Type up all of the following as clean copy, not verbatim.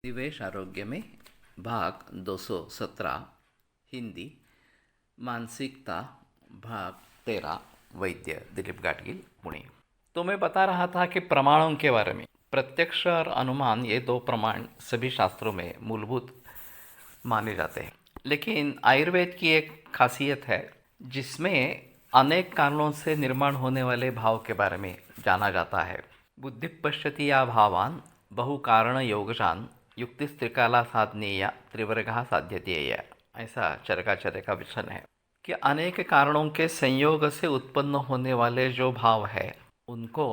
निवेश आरोग्य में भाग 217 हिंदी मानसिकता भाग 13 वैद्य दिलीप गाडगिल पुणे। तो मैं बता रहा था कि प्रमाणों के बारे में। प्रत्यक्ष और अनुमान, ये दो प्रमाण सभी शास्त्रों में मूलभूत माने जाते हैं, लेकिन आयुर्वेद की एक खासियत है जिसमें अनेक कारणों से निर्माण होने वाले भाव के बारे में जाना जाता है। बुद्धि पश्यति या भावान बहु कारण योगजान युक्तिस्त्रिकाला साधनेय त्रिवर्गा साध्यतेय, ऐसा चरकाचार्य का वचन है कि अनेक कारणों के संयोग से उत्पन्न होने वाले जो भाव है उनको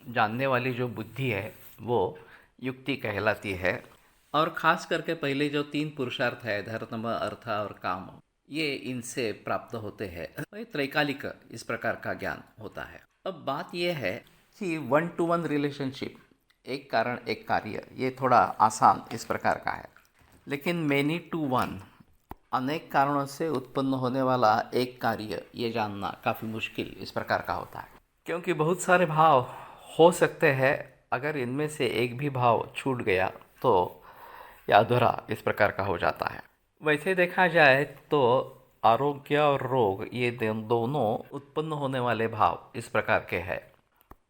जानने वाली जो बुद्धि है वो युक्ति कहलाती है। और ख़ास करके पहले जो तीन पुरुषार्थ है, धर्म अर्थ और काम, ये इनसे प्राप्त होते हैं। ये त्रैकालिक इस प्रकार का ज्ञान होता है। अब बात यह है कि 1-to-1 रिलेशनशिप, एक कारण एक कार्य, ये थोड़ा आसान इस प्रकार का है, लेकिन मैनी टू वन, अनेक कारणों से उत्पन्न होने वाला एक कार्य, ये जानना काफ़ी मुश्किल इस प्रकार का होता है, क्योंकि बहुत सारे भाव हो सकते हैं। अगर इनमें से एक भी भाव छूट गया तो यह अधूरा इस प्रकार का हो जाता है। वैसे देखा जाए तो आरोग्य और रोग, ये दोनों उत्पन्न होने वाले भाव इस प्रकार के हैं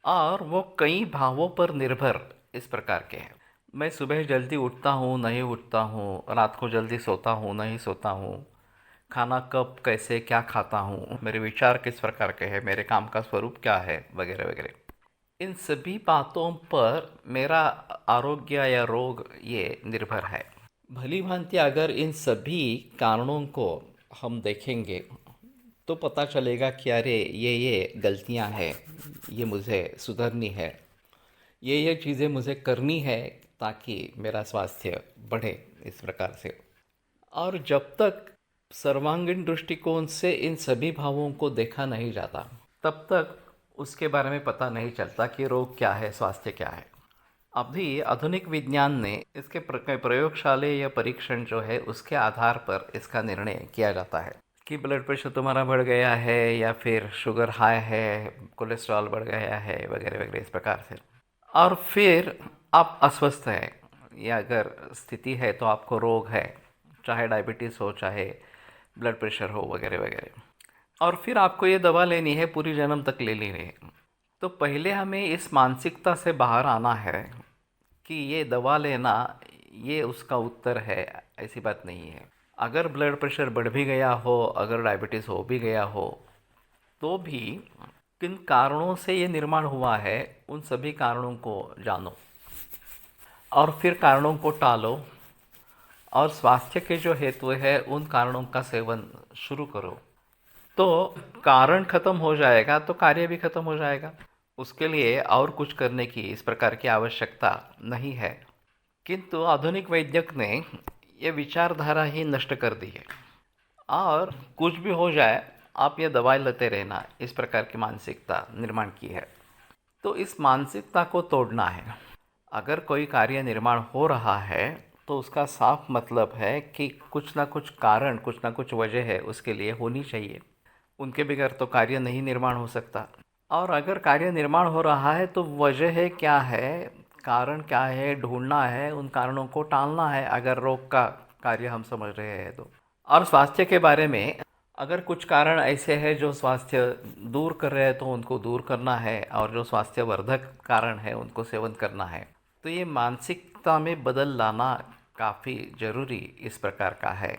और वो कई भावों पर निर्भर इस प्रकार के हैं। मैं सुबह जल्दी उठता हूँ नहीं उठता हूँ, रात को जल्दी सोता हूँ नहीं सोता हूँ, खाना कब कैसे क्या खाता हूँ, मेरे विचार किस प्रकार के हैं, मेरे काम का स्वरूप क्या है, वगैरह वगैरह। इन सभी बातों पर मेरा आरोग्य या रोग ये निर्भर है। भली भांति अगर इन सभी कारणों को हम देखेंगे तो पता चलेगा कि अरे ये गलतियां हैं, ये मुझे सुधरनी है, ये चीज़ें मुझे करनी है ताकि मेरा स्वास्थ्य बढ़े इस प्रकार से। और जब तक सर्वांगीण दृष्टिकोण से इन सभी भावों को देखा नहीं जाता तब तक उसके बारे में पता नहीं चलता कि रोग क्या है, स्वास्थ्य क्या है। अभी आधुनिक विज्ञान ने इसके प्रयोगशाला या परीक्षण जो है उसके आधार पर इसका निर्णय किया जाता है कि ब्लड प्रेशर तुम्हारा बढ़ गया है या फिर शुगर हाई है, कोलेस्ट्रॉल बढ़ गया है, वगैरह वगैरह इस प्रकार से। और फिर आप अस्वस्थ हैं या अगर स्थिति है तो आपको रोग है, चाहे डायबिटीज़ हो चाहे ब्लड प्रेशर हो, वगैरह वगैरह, और फिर आपको ये दवा लेनी है, पूरी जन्म तक ले लेनी है। तो पहले हमें इस मानसिकता से बाहर आना है कि ये दवा लेना ये उसका उत्तर है, ऐसी बात नहीं है। अगर ब्लड प्रेशर बढ़ भी गया हो, अगर डायबिटीज़ हो भी गया हो, तो भी किन कारणों से ये निर्माण हुआ है उन सभी कारणों को जानो और फिर कारणों को टालो और स्वास्थ्य के जो हेतु है उन कारणों का सेवन शुरू करो। तो कारण खत्म हो जाएगा तो कार्य भी खत्म हो जाएगा। उसके लिए और कुछ करने की इस प्रकार की आवश्यकता नहीं है। किंतु आधुनिक वैज्ञानिक ने ये विचारधारा ही नष्ट कर दी है और कुछ भी हो जाए आप ये दवाई लेते रहना, इस प्रकार की मानसिकता निर्माण की है। तो इस मानसिकता को तोड़ना है। अगर कोई कार्य निर्माण हो रहा है तो उसका साफ मतलब है कि कुछ ना कुछ कारण, कुछ ना कुछ वजह है उसके लिए होनी चाहिए। उनके बगैर तो कार्य नहीं निर्माण हो सकता। और अगर कार्य निर्माण हो रहा है तो वजह है क्या है, कारण क्या है, ढूंढना है, उन कारणों को टालना है अगर रोग का कार्य हम समझ रहे हैं तो। और स्वास्थ्य के बारे में अगर कुछ कारण ऐसे हैं जो स्वास्थ्य दूर कर रहे हैं तो उनको दूर करना है और जो स्वास्थ्य वर्धक कारण है उनको सेवन करना है। तो ये मानसिकता में बदल लाना काफ़ी ज़रूरी इस प्रकार का है।